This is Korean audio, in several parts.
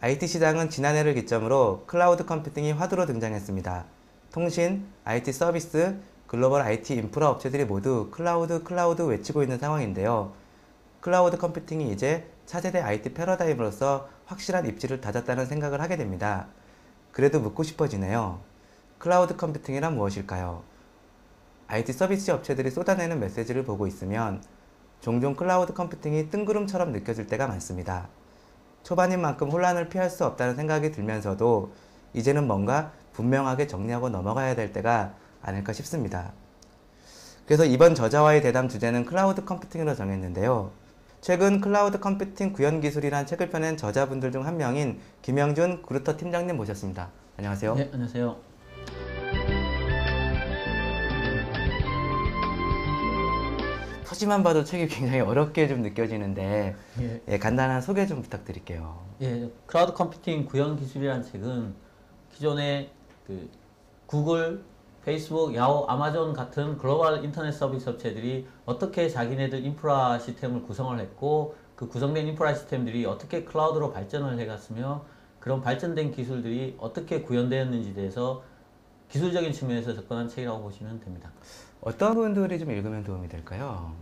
IT 시장은 지난해를 기점으로 클라우드 컴퓨팅이 화두로 등장했습니다. 통신, IT 서비스, 글로벌 IT 인프라 업체들이 모두 클라우드 외치고 있는 상황인데요. 클라우드 컴퓨팅이 이제 차세대 IT 패러다임으로서 확실한 입지를 다졌다는 생각을 하게 됩니다. 그래도 묻고 싶어지네요. 클라우드 컴퓨팅이란 무엇일까요? IT 서비스 업체들이 쏟아내는 메시지를 보고 있으면 종종 클라우드 컴퓨팅이 뜬구름처럼 느껴질 때가 많습니다. 초반인 만큼 혼란을 피할 수 없다는 생각이 들면서도 이제는 뭔가 분명하게 정리하고 넘어가야 될 때가 아닐까 싶습니다. 그래서 이번 저자와의 대담 주제는 클라우드 컴퓨팅으로 정했는데요. 최근 클라우드 컴퓨팅 구현 기술이란 책을 펴낸 저자분들 중 한 명인 김영준 그루터 팀장님 모셨습니다. 안녕하세요. 네, 안녕하세요. 표지만 봐도 책이 굉장히 어렵게 좀 느껴지는데 간단한 소개 좀 부탁드릴게요. 클라우드 컴퓨팅 구현 기술이라는 책은 기존의 구글, 페이스북, 야후, 아마존 같은 글로벌 인터넷 서비스 업체들이 어떻게 자기네들 인프라 시스템을 구성을 했고 그 구성된 인프라 시스템들이 어떻게 클라우드로 발전을 해갔으며 그런 발전된 기술들이 어떻게 구현되었는지에 대해서 기술적인 측면에서 접근한 책이라고 보시면 됩니다. 어떤 분들이 좀 읽으면 도움이 될까요?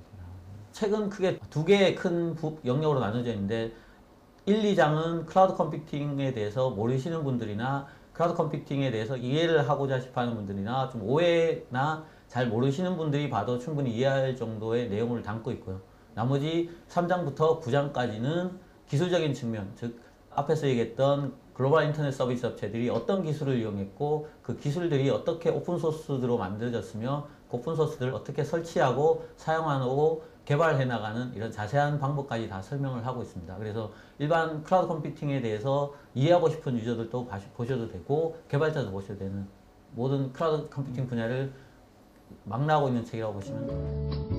책은 크게 두 개의 큰 영역으로 나눠져 있는데 1, 2장은 클라우드 컴퓨팅에 대해서 모르시는 분들이나 클라우드 컴퓨팅에 대해서 이해를 하고자 싶어하는 분들이나 좀 오해나 잘 모르시는 분들이 봐도 충분히 이해할 정도의 내용을 담고 있고요. 나머지 3장부터 9장까지는 기술적인 측면, 즉 앞에서 얘기했던 글로벌 인터넷 서비스 업체들이 어떤 기술을 이용했고 그 기술들이 어떻게 오픈소스로 만들어졌으며 그 오픈소스들을 어떻게 설치하고 사용하고 개발해 나가는 이런 자세한 방법까지 다 설명을 하고 있습니다. 그래서 일반 클라우드 컴퓨팅에 대해서 이해하고 싶은 유저들도 보셔도 되고 개발자도 보셔도 되는 모든 클라우드 컴퓨팅 분야를 망라하고 있는 책이라고 보시면 됩니다.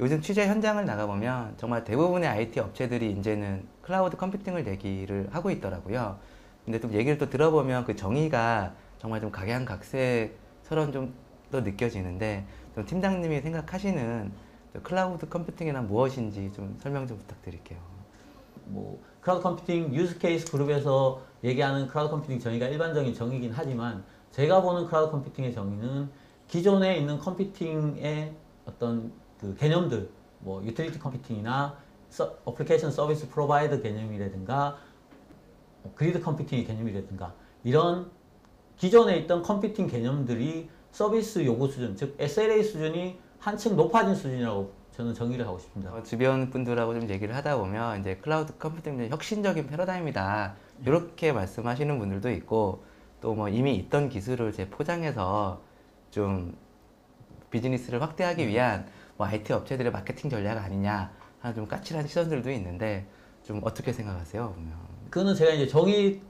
요즘 취재 현장을 나가보면 정말 대부분의 IT 업체들이 이제는 클라우드 컴퓨팅을 얘기를 하고 있더라고요. 근데 또 얘기를 또 들어보면 그 정의가 정말 좀 각양각색처럼 좀 더 느껴지는데 좀 팀장님이 생각하시는 클라우드 컴퓨팅이란 무엇인지 좀 설명 좀 부탁드릴게요. 클라우드 컴퓨팅 유즈 케이스 그룹에서 얘기하는 클라우드 컴퓨팅 정의가 일반적인 정의이긴 하지만 제가 보는 클라우드 컴퓨팅의 정의는 기존에 있는 컴퓨팅의 어떤 그 개념들, 유틸리티 컴퓨팅이나 어플리케이션 서비스 프로바이더 개념이라든가 그리드 컴퓨팅의 개념이라든가 이런 기존에 있던 컴퓨팅 개념들이 서비스 요구 수준, 즉 SLA 수준이 한층 높아진 수준이라고 저는 정의를 하고 싶습니다. 주변 분들하고 좀 얘기를 하다 보면 이제 클라우드 컴퓨팅은 혁신적인 패러다임이다 이렇게 말씀하시는 분들도 있고 또 이미 있던 기술을 포장해서 좀 비즈니스를 확대하기 위한 IT 업체들의 마케팅 전략 아니냐 하는 좀 까칠한 시선들도 있는데 좀 어떻게 생각하세요? 보면. 그거는 제가 이제 정의를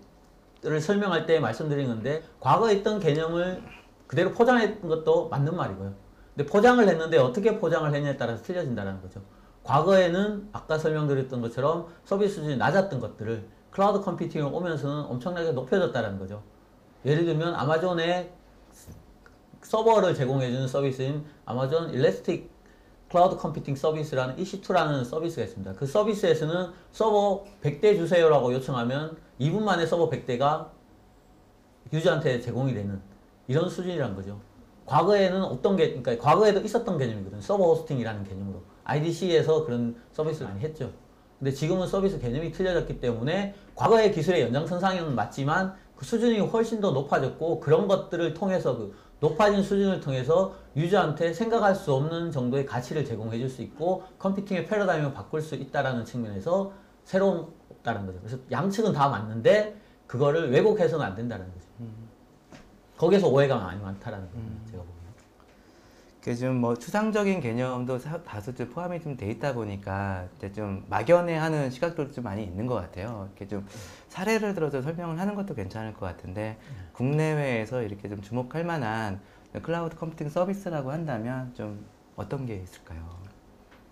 설명할 때 말씀드린 건데 과거에 있던 개념을 그대로 포장했던 것도 맞는 말이고요. 근데 포장을 했는데 어떻게 포장을 했냐에 따라서 틀려진다는 거죠. 과거에는 아까 설명드렸던 것처럼 서비스 수준이 낮았던 것들을 클라우드 컴퓨팅을 오면서는 엄청나게 높여졌다는 거죠. 예를 들면 아마존의 서버를 제공해주는 서비스인 아마존 일래스틱 클라우드 컴퓨팅 서비스라는 EC2라는 서비스가 있습니다. 그 서비스에서는 서버 100대 주세요라고 요청하면 2분 만에 서버 100대가 유저한테 제공이 되는 이런 수준이라는 거죠. 과거에는 그러니까 과거에도 있었던 개념이거든요. 서버 호스팅이라는 개념으로. IDC에서 그런 서비스를 많이 했죠. 근데 지금은 서비스 개념이 틀려졌기 때문에 과거의 기술의 연장선상에는 맞지만 그 수준이 훨씬 더 높아졌고 그런 것들을 통해서 그 높아진 수준을 통해서 유저한테 생각할 수 없는 정도의 가치를 제공해 줄 수 있고 컴퓨팅의 패러다임을 바꿀 수 있다는 측면에서 새롭다는 거죠. 그래서 양측은 다 맞는데 그거를 왜곡해서는 안 된다는 거죠. 거기서 오해가 많이 많다라는 거죠. 제가 보기에는. 좀 추상적인 개념도 다소 좀 포함이 좀 돼 있다 보니까 이제 좀 막연해하는 시각들도 좀 많이 있는 것 같아요. 이렇게 좀 사례를 들어서 설명을 하는 것도 괜찮을 것 같은데 국내외에서 이렇게 좀 주목할 만한 클라우드 컴퓨팅 서비스라고 한다면 좀 어떤 게 있을까요?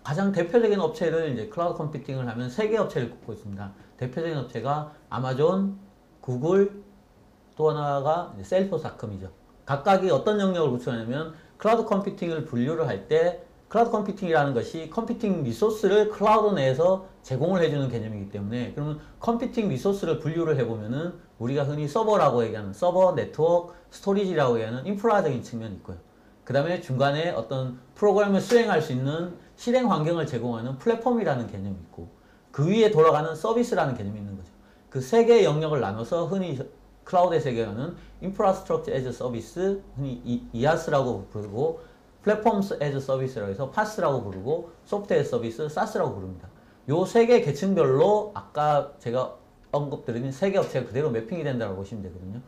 가장 대표적인 업체를 이제 클라우드 컴퓨팅을 하면 세 개 업체를 꼽고 있습니다. 대표적인 업체가 아마존, 구글, 또 하나가 이제 셀프사컴이죠. 각각이 어떤 영역을 구축하냐면 클라우드 컴퓨팅을 분류를 할 때 클라우드 컴퓨팅이라는 것이 컴퓨팅 리소스를 클라우드 내에서 제공을 해주는 개념이기 때문에 그러면 컴퓨팅 리소스를 분류를 해보면은 우리가 흔히 서버라고 얘기하는 서버, 네트워크, 스토리지라고 얘기하는 인프라적인 측면이 있고요. 그 다음에 중간에 어떤 프로그램을 수행할 수 있는 실행 환경을 제공하는 플랫폼이라는 개념이 있고 그 위에 돌아가는 서비스라는 개념이 있는 거죠. 그 세 개의 영역을 나눠서 흔히 클라우드에서 얘기하는 Infrastructure as a Service, 흔히 IaaS라고 부르고 Platforms as a Service라고 해서 PaaS라고 부르고 Software as a Service, SaaS라고 부릅니다. 요 세 개 계층별로 아까 제가 언급드린 세 개 업체가 그대로 매핑이 된다고 보시면 되거든요.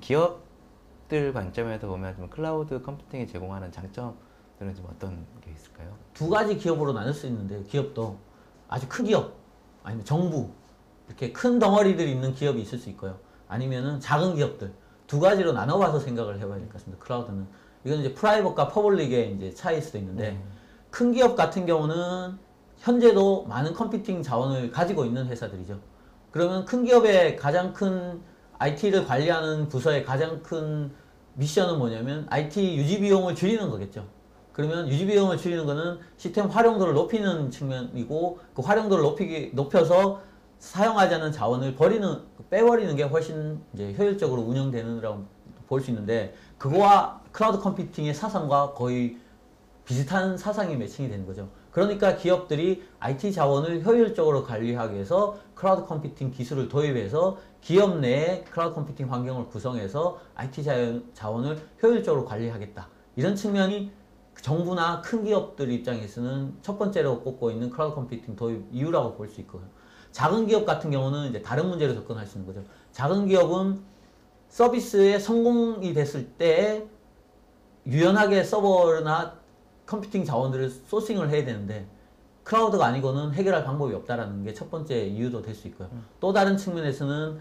기업들 관점에서 보면 좀 클라우드 컴퓨팅이 제공하는 장점들은 좀 어떤 게 있을까요? 두 가지 기업으로 나눌 수 있는데 기업도 아주 큰 기업 아니면 정부 이렇게 큰 덩어리들이 있는 기업이 있을 수 있고요. 아니면은 작은 기업들 두 가지로 나눠봐서 생각을 해봐야 될 것 같습니다. 클라우드는 이건 이제 프라이빗과 퍼블릭의 이제 차이일 수도 있는데 큰 기업 같은 경우는 현재도 많은 컴퓨팅 자원을 가지고 있는 회사들이죠. 그러면 큰 기업의 가장 큰 IT를 관리하는 부서의 가장 큰 미션은 뭐냐면 IT 유지 비용을 줄이는 거겠죠. 그러면 유지 비용을 줄이는 거는 시스템 활용도를 높이는 측면이고 그 활용도를 높여서 사용하지 않는 자원을 빼버리는 게 훨씬 이제 효율적으로 운영되는라고 볼 수 있는데 그거와 클라우드 컴퓨팅의 사상과 거의 비슷한 사상이 매칭이 되는 거죠. 그러니까 기업들이 IT 자원을 효율적으로 관리하기 위해서 클라우드 컴퓨팅 기술을 도입해서 기업 내에 클라우드 컴퓨팅 환경을 구성해서 IT 자원을 효율적으로 관리하겠다. 이런 측면이 정부나 큰 기업들 입장에서는 첫 번째로 꼽고 있는 클라우드 컴퓨팅 도입 이유라고 볼 수 있고요. 작은 기업 같은 경우는 이제 다른 문제로 접근할 수 있는 거죠. 작은 기업은 서비스에 성공이 됐을 때 유연하게 서버나 컴퓨팅 자원들을 소싱을 해야 되는데 클라우드가 아니고는 해결할 방법이 없다라는 게 첫 번째 이유도 될 수 있고요. 또 다른 측면에서는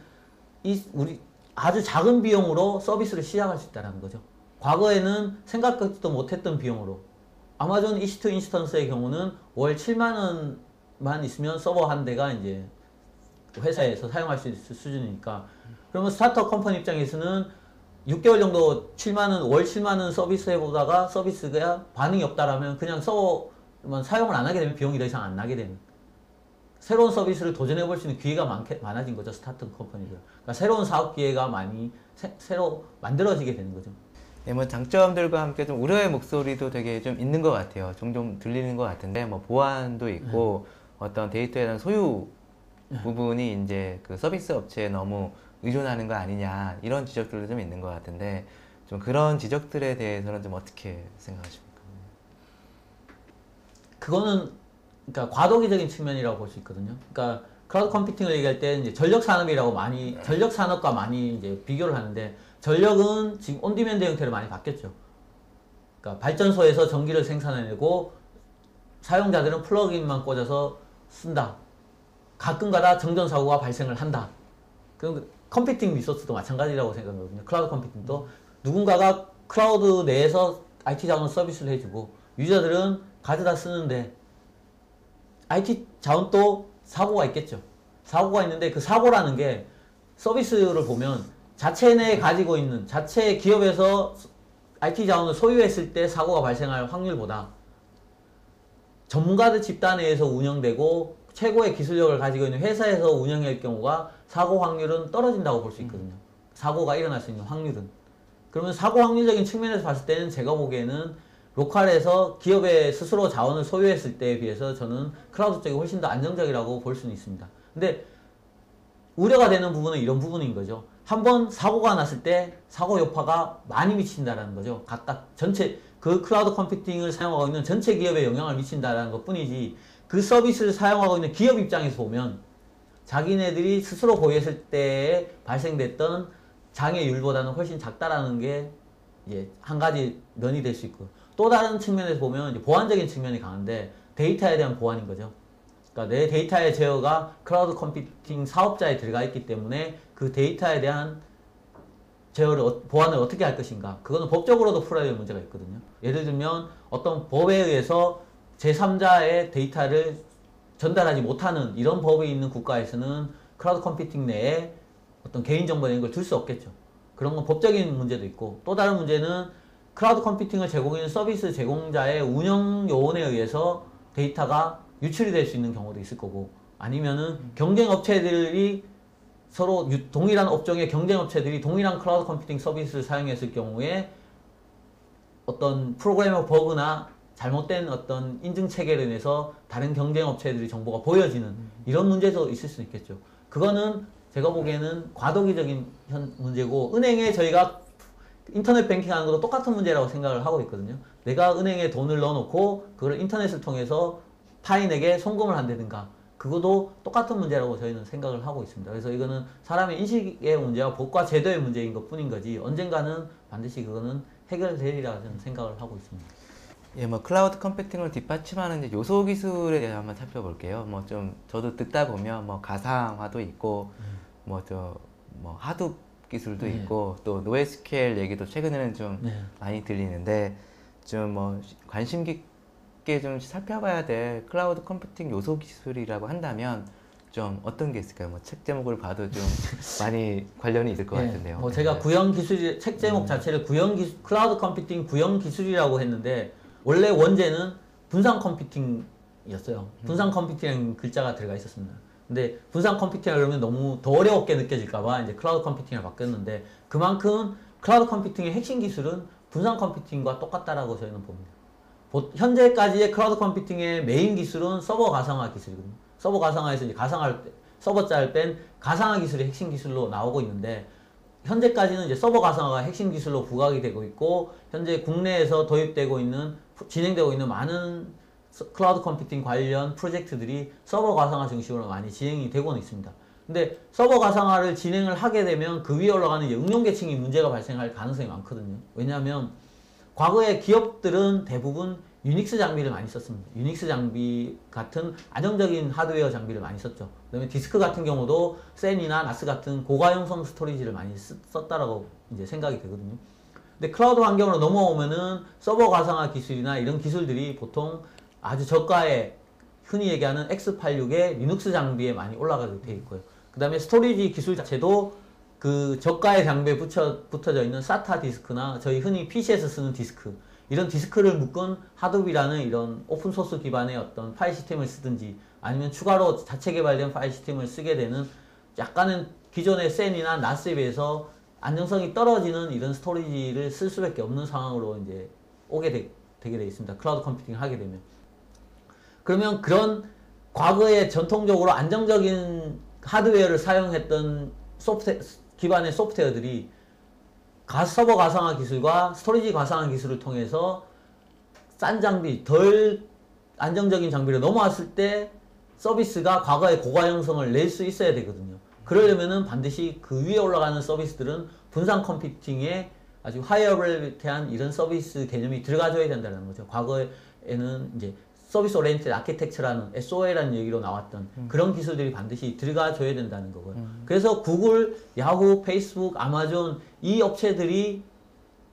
우리 아주 작은 비용으로 서비스를 시작할 수 있다는 거죠. 과거에는 생각하지도 못했던 비용으로 아마존 EC2 인스턴스의 경우는 월 7만 원만 있으면 서버 한 대가 이제 회사에서 사용할 수 있을 수준이니까 그러면 스타트업 컴퍼니 입장에서는 6개월 정도 7만원, 월 7만원 서비스 해보다가 서비스가 반응이 없다라면 그냥 서버만 사용을 안 하게 되면 비용이 더 이상 안 나게 되는 새로운 서비스를 도전해볼 수 있는 기회가 많아진 거죠. 스타트업 컴퍼니들. 그러니까 새로운 사업 기회가 많이 새로 만들어지게 되는 거죠. 네, 뭐 장점들과 함께 좀 우려의 목소리도 되게 좀 있는 것 같아요. 종종 들리는 것 같은데 뭐 보안도 있고 어떤 데이터에 대한 소유 부분이 이제 그 서비스 업체에 너무 의존하는 거 아니냐 이런 지적들도 좀 있는 것 같은데 좀 그런 지적들에 대해서는 좀 어떻게 생각하십니까? 그거는 그러니까 과도기적인 측면이라고 볼 수 있거든요. 그러니까 클라우드 컴퓨팅을 얘기할 때 이제 전력 산업이라고 전력 산업과 많이 이제 비교를 하는데 전력은 지금 온디맨드 형태로 많이 바뀌었죠. 그러니까 발전소에서 전기를 생산해내고 사용자들은 플러그인만 꽂아서 쓴다. 가끔가다 정전사고가 발생을 한다. 그럼 컴퓨팅 리소스도 마찬가지라고 생각하거든요. 클라우드 컴퓨팅도 누군가가 클라우드 내에서 IT 자원 서비스를 해주고 유저들은 가져다 쓰는데 IT 자원도 사고가 있겠죠. 사고가 있는데 그 사고라는 게 서비스를 보면 자체 내에 가지고 있는 자체 기업에서 IT 자원을 소유했을 때 사고가 발생할 확률보다 전문가들 집단 내에서 운영되고 최고의 기술력을 가지고 있는 회사에서 운영할 경우가 사고 확률은 떨어진다고 볼 수 있거든요. 사고가 일어날 수 있는 확률은. 그러면 사고 확률적인 측면에서 봤을 때는 제가 보기에는 로컬에서 기업의 스스로 자원을 소유했을 때에 비해서 저는 클라우드 쪽이 훨씬 더 안정적이라고 볼 수는 있습니다. 근데 우려가 되는 부분은 이런 부분인 거죠. 한번 사고가 났을 때 사고 여파가 많이 미친다라는 거죠. 각각 전체 그 클라우드 컴퓨팅을 사용하고 있는 전체 기업에 영향을 미친다라는 것 뿐이지 그 서비스를 사용하고 있는 기업 입장에서 보면 자기네들이 스스로 보유했을 때 발생됐던 장애율보다는 훨씬 작다라는 게 이제 한 가지 면이 될 수 있고 또 다른 측면에서 보면 이제 보안적인 측면이 강한데 데이터에 대한 보안인 거죠. 그러니까 내 데이터의 제어가 클라우드 컴퓨팅 사업자에 들어가 있기 때문에 그 데이터에 대한 제어를 보안을 어떻게 할 것인가 그거는 법적으로도 풀어야 될 문제가 있거든요. 예를 들면 어떤 법에 의해서 제3자의 데이터를 전달하지 못하는 이런 법이 있는 국가에서는 클라우드 컴퓨팅 내에 어떤 개인정보 이런 걸 둘 수 없겠죠. 그런 건 법적인 문제도 있고, 또 다른 문제는 클라우드 컴퓨팅을 제공하는 서비스 제공자의 운영 요원에 의해서 데이터가 유출이 될 수 있는 경우도 있을 거고, 아니면은 경쟁 업체들이 서로 동일한 업종의 경쟁 업체들이 동일한 클라우드 컴퓨팅 서비스를 사용했을 경우에 어떤 프로그래머 버그나 잘못된 어떤 인증 체계로 인해서 다른 경쟁 업체들이 정보가 보여지는 이런 문제도 있을 수 있겠죠. 그거는 제가 보기에는 과도기적인 문제고, 은행에 저희가 인터넷 뱅킹 하는 것도 똑같은 문제라고 생각을 하고 있거든요. 내가 은행에 돈을 넣어놓고 그걸 인터넷을 통해서 타인에게 송금을 한다든가, 그것도 똑같은 문제라고 저희는 생각을 하고 있습니다. 그래서 이거는 사람의 인식의 문제와 법과 제도의 문제인 것 뿐인 거지, 언젠가는 반드시 그거는 해결되리라 저는 생각을 하고 있습니다. 예, 뭐 클라우드 컴퓨팅을 뒷받침하는 이제 요소 기술에 대해 한번 살펴볼게요. 뭐 좀 저도 듣다 보면 뭐 가상화도 있고, 뭐 하둡 기술도 네. 있고, 또 노에스케일 얘기도 최근에는 좀 네. 많이 들리는데, 좀 뭐 관심 깊게 좀 살펴봐야 될 클라우드 컴퓨팅 요소 기술이라고 한다면 좀 어떤 게 있을까요? 뭐 책 제목을 봐도 좀 많이 관련이 있을 것 네, 같은데요. 뭐 제가 구형 기술, 책 제목 자체를 클라우드 컴퓨팅 구형 기술이라고 했는데, 원래 원제는 분산 컴퓨팅이었어요. 분산 컴퓨팅이라는 글자가 들어가 있었습니다. 근데 분산 컴퓨팅을 그러면 너무 더 어렵게 느껴질까봐 이제 클라우드 컴퓨팅을 바뀌었는데, 그만큼 클라우드 컴퓨팅의 핵심 기술은 분산 컴퓨팅과 똑같다라고 저희는 봅니다. 현재까지의 클라우드 컴퓨팅의 메인 기술은 서버 가상화 기술이거든요. 서버 가상화에서 이제 서버자를 뺀 가상화 기술이 핵심 기술로 나오고 있는데, 현재까지는 이제 서버 가상화가 핵심 기술로 부각이 되고 있고, 현재 국내에서 진행되고 있는 많은 클라우드 컴퓨팅 관련 프로젝트들이 서버 가상화 중심으로 많이 진행이 되고는 있습니다. 근데 서버 가상화를 진행을 하게 되면 그 위에 올라가는 응용 계층이 문제가 발생할 가능성이 많거든요. 왜냐하면 과거에 기업들은 대부분 유닉스 장비를 많이 썼습니다. 유닉스 장비 같은 안정적인 하드웨어 장비를 많이 썼죠. 그다음에 디스크 같은 경우도 센이나 나스 같은 고가용성 스토리지를 많이 썼다라고 이제 생각이 되거든요. 근데 클라우드 환경으로 넘어오면은 서버 가상화 기술이나 이런 기술들이 보통 아주 저가의 흔히 얘기하는 x86의 리눅스 장비에 많이 올라가게 되어 있고요. 그 다음에 스토리지 기술 자체도 그 저가의 장비에 붙어져 있는 SATA 디스크나 저희 흔히 PC에서 쓰는 디스크, 이런 디스크를 묶은 하둡이라는 이런 오픈소스 기반의 어떤 파일 시스템을 쓰든지, 아니면 추가로 자체 개발된 파일 시스템을 쓰게 되는 약간은 기존의 센이나 나스에 비해서 안정성이 떨어지는 이런 스토리지를 쓸 수밖에 없는 상황으로 이제 되게 돼 있습니다. 클라우드 컴퓨팅을 하게 되면. 그러면 그런 과거에 전통적으로 안정적인 하드웨어를 사용했던 기반의 소프트웨어들이 서버 가상화 기술과 스토리지 가상화 기술을 통해서 싼 장비, 덜 안정적인 장비로 넘어왔을 때 서비스가 과거의 고가 형성을 낼 수 있어야 되거든요. 그러려면은 반드시 그 위에 올라가는 서비스들은 분산 컴퓨팅에 아주 하이어블리티한 이런 서비스 개념이 들어가줘야 된다는 거죠. 과거에는 이제 서비스 오리엔티드 아키텍처라는 SOA라는 얘기로 나왔던 그런 기술들이 반드시 들어가줘야 된다는 거고요. 그래서 구글, 야후, 페이스북, 아마존 이 업체들이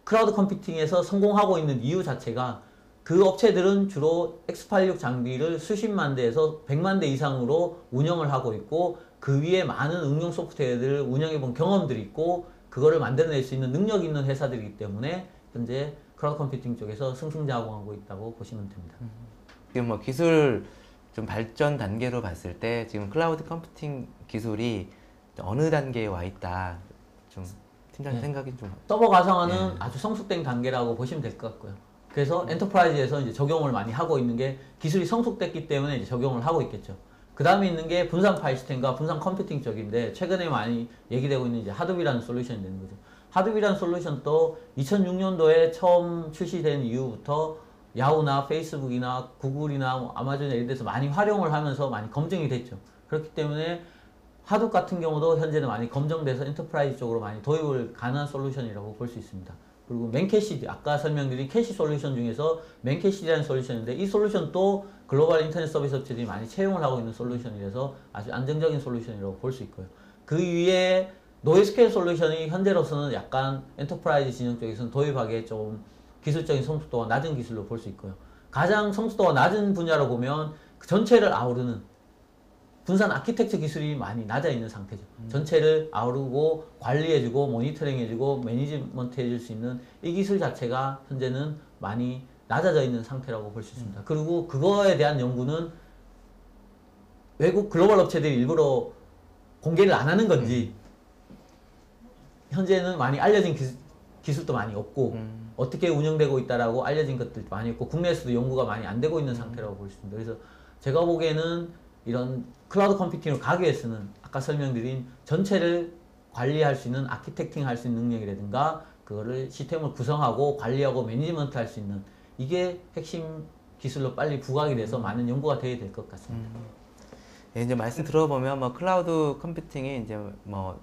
클라우드 컴퓨팅에서 성공하고 있는 이유 자체가, 그 업체들은 주로 x86 장비를 수십만 대에서 100만 대 이상으로 운영을 하고 있고, 그 위에 많은 응용 소프트웨어들을 운영해본 경험들이 있고, 그거를 만들어낼 수 있는 능력 있는 회사들이기 때문에 현재 클라우드 컴퓨팅 쪽에서 승승장구하고 있다고 보시면 됩니다. 지금 뭐 기술 좀 발전 단계로 봤을 때 지금 클라우드 컴퓨팅 기술이 어느 단계에 와 있다, 좀 팀장님 생각이 좀. 서버 가상화는 아주 성숙된 단계라고 보시면 될 것 같고요. 그래서 엔터프라이즈에서 이제 적용을 많이 하고 있는 게, 기술이 성숙됐기 때문에 이제 적용을 하고 있겠죠. 그 다음에 있는 게 분산 파일 시스템과 분산 컴퓨팅 쪽인데, 최근에 많이 얘기되고 있는 이제 하둡이라는 솔루션이 되는 거죠. 하둡이라는 솔루션도 2006년도에 처음 출시된 이후부터 야후나 페이스북이나 구글이나 아마존 이런 데서 많이 활용을 하면서 많이 검증이 됐죠. 그렇기 때문에 하둡 같은 경우도 현재는 많이 검증돼서 엔터프라이즈 쪽으로 많이 도입을 가능한 솔루션이라고 볼 수 있습니다. 그리고 맨캐시드, 아까 설명드린 캐시 솔루션 중에서 맨캐시드라는 솔루션인데, 이 솔루션도 글로벌 인터넷 서비스 업체들이 많이 채용을 하고 있는 솔루션이라서 아주 안정적인 솔루션이라고 볼 수 있고요. 그 위에 노에스케일 솔루션이 현재로서는 약간 엔터프라이즈 진영 쪽에서는 도입하기에 좀 기술적인 성숙도가 낮은 기술로 볼 수 있고요. 가장 성숙도가 낮은 분야로 보면 그 전체를 아우르는 분산 아키텍처 기술이 많이 낮아 있는 상태죠. 전체를 아우르고 관리해주고 모니터링해주고 매니지먼트 해줄 수 있는 이 기술 자체가 현재는 많이 낮아져 있는 상태라고 볼 수 있습니다. 그리고 그거에 대한 연구는 외국 글로벌 업체들이 일부러 공개를 안 하는 건지 현재는 많이 알려진 기술도 많이 없고 어떻게 운영되고 있다라고 알려진 것들도 많이 없고 국내에서도 연구가 많이 안 되고 있는 상태라고 볼 수 있습니다. 그래서 제가 보기에는 이런 클라우드 컴퓨팅을 가기 위해서는 아까 설명드린 전체를 관리할 수 있는 아키텍팅 할 수 있는 능력이라든가 그거를 시스템을 구성하고 관리하고 매니지먼트 할 수 있는 이게 핵심 기술로 빨리 부각이 돼서 많은 연구가 되어야 될 것 같습니다. 예, 이제 말씀 들어보면 뭐 클라우드 컴퓨팅이 이제 뭐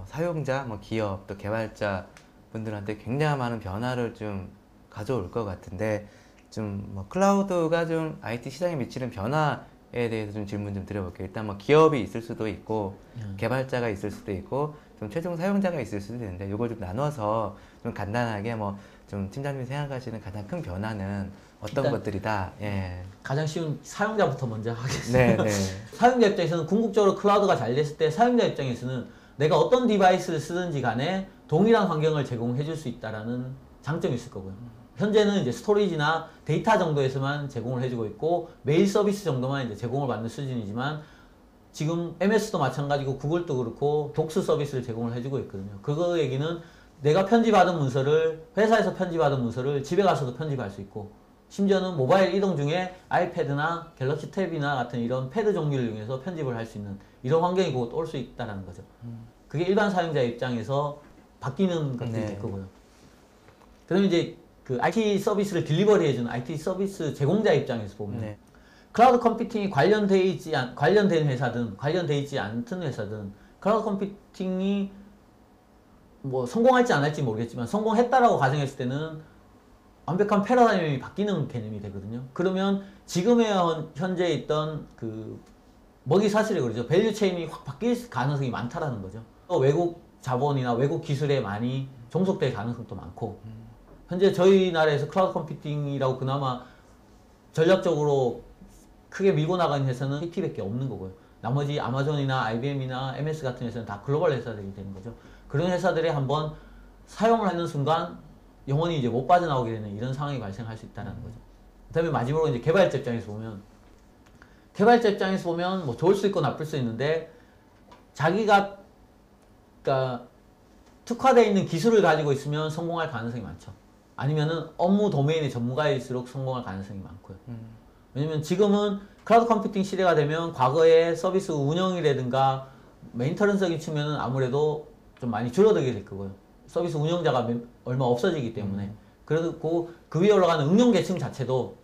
사용자, 뭐 기업, 또 개발자 분들한테 굉장히 많은 변화를 좀 가져올 것 같은데 좀 뭐 클라우드가 좀 IT 시장에 미치는 변화에 대해서 좀 질문 좀 드려볼게요. 일단 뭐 기업이 있을 수도 있고 개발자가 있을 수도 있고 좀 최종 사용자가 있을 수도 있는데 이걸 좀 나눠서 좀 간단하게 뭐 좀 팀장님이 생각하시는 가장 큰 변화는 어떤 것들이다. 예. 가장 쉬운 사용자부터 먼저 하겠습니다. 네, 네. 사용자 입장에서는 궁극적으로 클라우드가 잘 됐을 때 사용자 입장에서는 내가 어떤 디바이스를 쓰든지 간에 동일한 환경을 제공해 줄 수 있다는 장점이 있을 거고요. 현재는 이제 스토리지나 데이터 정도에서만 제공을 해주고 있고 메일 서비스 정도만 이제 제공을 받는 수준이지만 지금 MS도 마찬가지고 구글도 그렇고 독스 서비스를 제공을 해주고 있거든요. 그거 얘기는 내가 편집받은 문서를 회사에서 편집받은 문서를 집에 가서도 편집할 수 있고 심지어는 모바일 이동 중에 아이패드나 갤럭시 탭이나 같은 이런 패드 종류를 이용해서 편집을 할 수 있는 이런 환경이 곧 올 수 있다는 거죠. 그게 일반 사용자 입장에서 바뀌는 것들이 될 거고요. 그다음에 이제 그 IT 서비스를 딜리버리 해주는 IT 서비스 제공자 입장에서 보면 클라우드 컴퓨팅이 관련된 회사든 관련되어 있지 않던 회사든 클라우드 컴퓨팅이 뭐 성공할지 안 할지 모르겠지만 성공했다라고 가정했을 때는 완벽한 패러다임이 바뀌는 개념이 되거든요. 그러면 지금의 현재 있던 그 먹이 사슬이 그러죠. 밸류 체인이 확 바뀔 가능성이 많다라는 거죠. 외국 자본이나 외국 기술에 많이 종속될 가능성도 많고 현재 저희 나라에서 클라우드 컴퓨팅이라고 그나마 전략적으로 크게 밀고 나가는 회사는 KT밖에 없는 거고요. 나머지 아마존이나 IBM이나 MS 같은 회사는 다 글로벌 회사들이 되는 거죠. 그런 회사들이 한번 사용을 하는 순간 영원히 이제 못 빠져나오게 되는 이런 상황이 발생할 수 있다는 거죠. 그 다음에 마지막으로 이제 개발자 입장에서 보면 뭐 좋을 수 있고 나쁠 수 있는데 자기가 그러니까 특화되어 있는 기술을 가지고 있으면 성공할 가능성이 많죠. 아니면은 업무 도메인의 전문가일수록 성공할 가능성이 많고요. 왜냐면 지금은 클라우드 컴퓨팅 시대가 되면 과거의 서비스 운영이라든가 메인터넌스적인 측면은 아무래도 좀 많이 줄어들게 될 거고요. 서비스 운영자가 얼마 없어지기 때문에. 그리고 그 위에 올라가는 응용 계층 자체도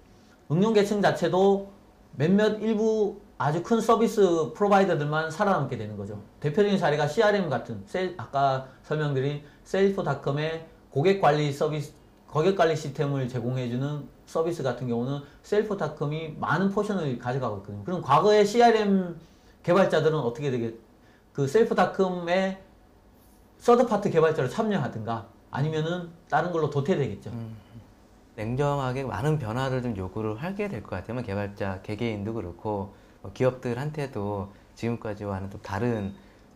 몇몇 일부 아주 큰 서비스 프로바이더들만 살아남게 되는 거죠. 대표적인 사례가 CRM 같은 아까 설명드린 셀프닷컴의 고객 관리 시스템을 제공해주는 서비스 같은 경우는 셀프닷컴이 많은 포션을 가져가고 있거든요. 그럼 과거의 CRM 개발자들은 어떻게 그 셀프닷컴의 서드파트 개발자로 참여하든가 아니면은 다른 걸로 도태되겠죠. 냉정하게 많은 변화를 좀 요구를 하게 될 것 같아요. 개발자, 개개인도 그렇고 기업들한테도 지금까지와는 또 다른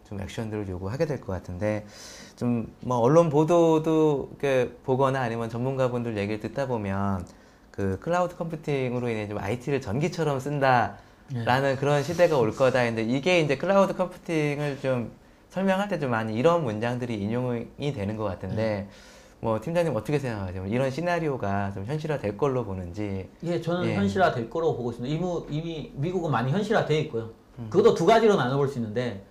좀 액션들을 요구하게 될 것 같은데 좀 뭐 언론 보도도 이렇게 보거나 아니면 전문가분들 얘기를 듣다 보면 그 클라우드 컴퓨팅으로 인해 좀 IT를 전기처럼 쓴다라는 그런 시대가 올 거다. 근데 이게 이제 클라우드 컴퓨팅을 좀 설명할 때 좀 많이 이런 문장들이 인용이 되는 것 같은데 뭐 팀장님 어떻게 생각하세요? 이런 시나리오가 좀 현실화 될 걸로 보는지. 예, 저는 현실화 될 거로 보고 있습니다. 이미 미국은 많이 현실화 되어 있고요. 그것도 두 가지로 나눠볼 수 있는데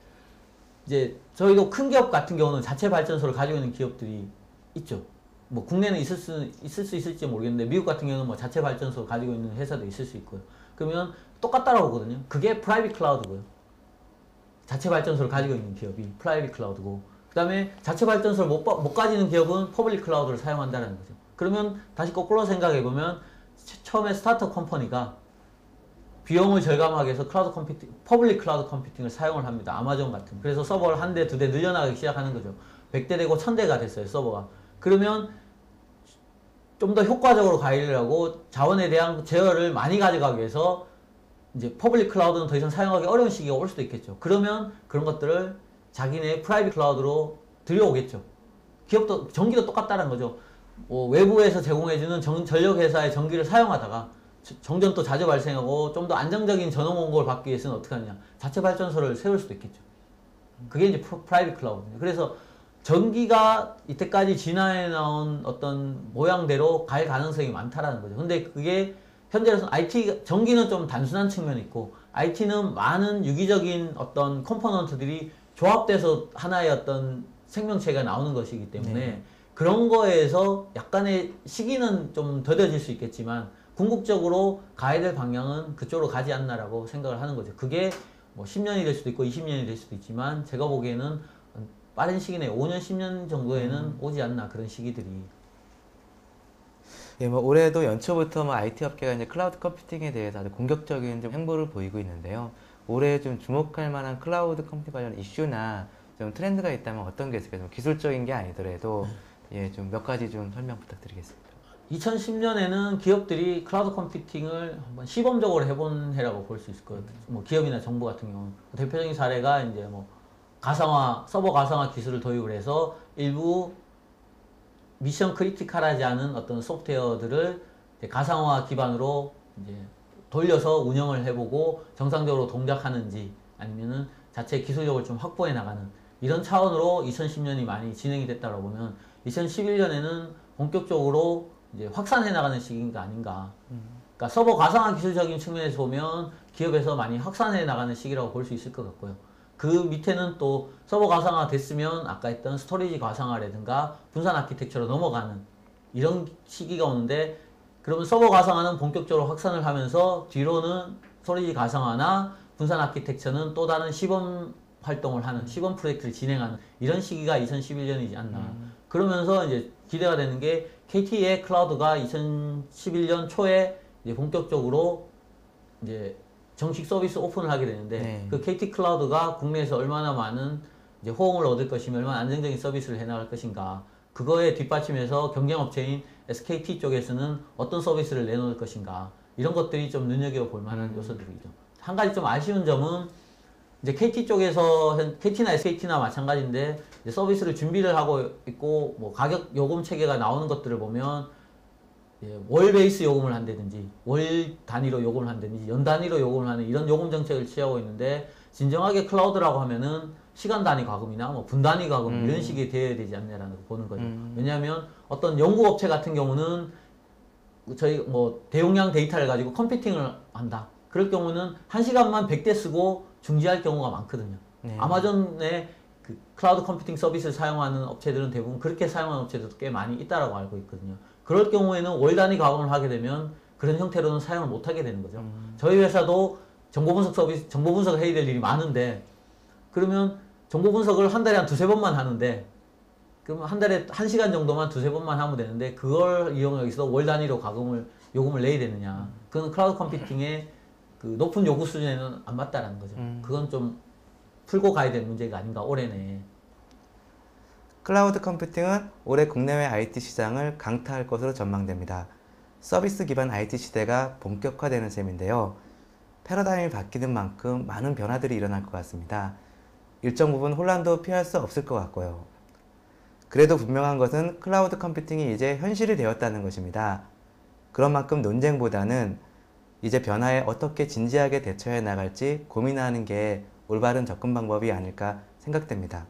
이제 저희도 큰 기업 같은 경우는 자체 발전소를 가지고 있는 기업들이 있죠. 뭐 국내는 있을 수 있을지 모르겠는데 미국 같은 경우는 뭐 자체 발전소 가지고 있는 회사도 있을 수 있고요. 그러면 똑같다라고 보거든요. 그게 프라이빗 클라우드고요. 자체 발전소를 가지고 있는 기업이 프라이빗 클라우드고 그 다음에 자체 발전소를 못 가지는 기업은 퍼블릭 클라우드를 사용한다는 거죠. 그러면 다시 거꾸로 생각해보면 처음에 스타트업 컴퍼니가 비용을 절감하기 위해서 퍼블릭 클라우드 컴퓨팅을 사용을 합니다. 아마존 같은. 그래서 서버를 한 대, 두 대 늘려나가기 시작하는 거죠. 100대 되고 1000대가 됐어요, 서버가. 그러면 좀 더 효과적으로 가려고 자원에 대한 제어를 많이 가져가기 위해서 이제 퍼블릭 클라우드는 더 이상 사용하기 어려운 시기가 올 수도 있겠죠. 그러면 그런 것들을 자기네 프라이빗 클라우드로 들여오겠죠. 기업도 전기도 똑같다는 거죠. 외부에서 제공해주는 전력회사의 전기를 사용하다가 정전도 자주 발생하고 좀 더 안정적인 전원 공급을 받기 위해서는 어떻게 하느냐. 자체 발전소를 세울 수도 있겠죠. 그게 이제 프라이빗 클라우드입니다. 그래서 전기가 이때까지 진화해 나온 어떤 모양대로 갈 가능성이 많다라는 거죠. 근데 그게 현재로서는 전기는 좀 단순한 측면이 있고, IT는 많은 유기적인 어떤 컴포넌트들이 조합돼서 하나의 어떤 생명체가 나오는 것이기 때문에 네. 그런 거에서 약간의 시기는 좀 더뎌질 수 있겠지만, 궁극적으로 가야 될 방향은 그쪽으로 가지 않나라고 생각을 하는 거죠. 그게 뭐 10년이 될 수도 있고 20년이 될 수도 있지만, 제가 보기에는 빠른 시기 내에 5년, 10년 정도에는 오지 않나, 그런 시기들이. 예, 뭐 올해도 연초부터 뭐 IT 업계가 이제 클라우드 컴퓨팅에 대해서 아주 공격적인 좀 행보를 보이고 있는데요. 올해 좀 주목할 만한 클라우드 컴퓨팅 관련 이슈나 좀 트렌드가 있다면 어떤 게 있을까요? 좀 기술적인 게 아니더라도 예, 좀 몇 가지 좀 설명 부탁드리겠습니다. 2010년에는 기업들이 클라우드 컴퓨팅을 한번 시범적으로 해본 해라고 볼 수 있을 것 같아요. 뭐 기업이나 정부 같은 경우는 대표적인 사례가 이제 뭐 서버 가상화 기술을 도입을 해서 일부 미션 크리티컬하지 않은 어떤 소프트웨어들을 가상화 기반으로 이제 돌려서 운영을 해보고 정상적으로 동작하는지, 아니면은 자체 기술력을 좀 확보해 나가는 이런 차원으로 2010년이 많이 진행이 됐다고 보면, 2011년에는 본격적으로 이제 확산해 나가는 시기가 아닌가. 그러니까 서버 가상화 기술적인 측면에서 보면 기업에서 많이 확산해 나가는 시기라고 볼 수 있을 것 같고요. 그 밑에는 또 서버 가상화 됐으면 아까 했던 스토리지 가상화라든가 분산 아키텍처로 넘어가는 이런 시기가 오는데, 그러면 서버 가상화는 본격적으로 확산을 하면서 뒤로는 스토리지 가상화나 분산 아키텍처는 또 다른 시범 활동을 하는, 시범 프로젝트를 진행하는 이런 시기가 2011년이지 않나. 그러면서 이제 기대가 되는 게, KT의 클라우드가 2011년 초에 이제 본격적으로 이제 정식 서비스 오픈을 하게 되는데, 네. 그 KT 클라우드가 국내에서 얼마나 많은 이제 호응을 얻을 것이며 얼마나 안정적인 서비스를 해나갈 것인가, 그거에 뒷받침해서 경쟁업체인 SKT 쪽에서는 어떤 서비스를 내놓을 것인가, 이런 것들이 좀 눈여겨볼 만한 요소들이죠. 한 가지 좀 아쉬운 점은, 이제 KT 쪽에서 KT나 SKT나 마찬가지인데 이제 서비스를 준비를 하고 있고, 뭐 가격 요금 체계가 나오는 것들을 보면 월 베이스 요금을 한다든지 월 단위로 요금을 한다든지 연 단위로 요금을 하는 이런 요금 정책을 취하고 있는데, 진정하게 클라우드라고 하면은 시간 단위 과금이나 뭐 분 단위 과금 이런 식이 되어야 되지 않냐라는 거 보는 거죠. 왜냐하면 어떤 연구업체 같은 경우는 저희 뭐 대용량 데이터를 가지고 컴퓨팅을 한다. 그럴 경우는 1시간만 100대 쓰고 중지할 경우가 많거든요. 네. 아마존의 그 클라우드 컴퓨팅 서비스를 사용하는 업체들은 대부분 그렇게 사용하는 업체들도 꽤 많이 있다라고 알고 있거든요. 그럴 경우에는 월 단위 과금을 하게 되면 그런 형태로는 사용을 못 하게 되는 거죠. 저희 회사도 정보 분석을 해야 될 일이 많은데, 그러면 정보 분석을 한 달에 한 두세 번만 하는데, 그러면 한 달에 1시간 정도만 두세 번만 하면 되는데, 그걸 이용하기 위해서 월 단위로 요금을 내야 되느냐. 그건 클라우드 컴퓨팅의 그 높은 요구 수준에는 안 맞다라는 거죠. 그건 좀 풀고 가야 될 문제가 아닌가, 올해 내에. 클라우드 컴퓨팅은 올해 국내외 IT 시장을 강타할 것으로 전망됩니다. 서비스 기반 IT 시대가 본격화되는 셈인데요. 패러다임이 바뀌는 만큼 많은 변화들이 일어날 것 같습니다. 일정 부분 혼란도 피할 수 없을 것 같고요. 그래도 분명한 것은 클라우드 컴퓨팅이 이제 현실이 되었다는 것입니다. 그런 만큼 논쟁보다는 이제 변화에 어떻게 진지하게 대처해 나갈지 고민하는 게 올바른 접근 방법이 아닐까 생각됩니다.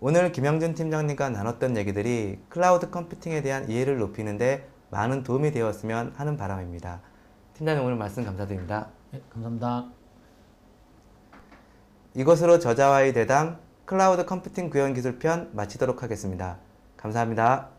오늘 김영준 팀장님과 나눴던 얘기들이 클라우드 컴퓨팅에 대한 이해를 높이는데 많은 도움이 되었으면 하는 바람입니다. 팀장님, 오늘 말씀 감사드립니다. 네, 감사합니다. 이것으로 저자와의 대담 클라우드 컴퓨팅 구현 기술 편 마치도록 하겠습니다. 감사합니다.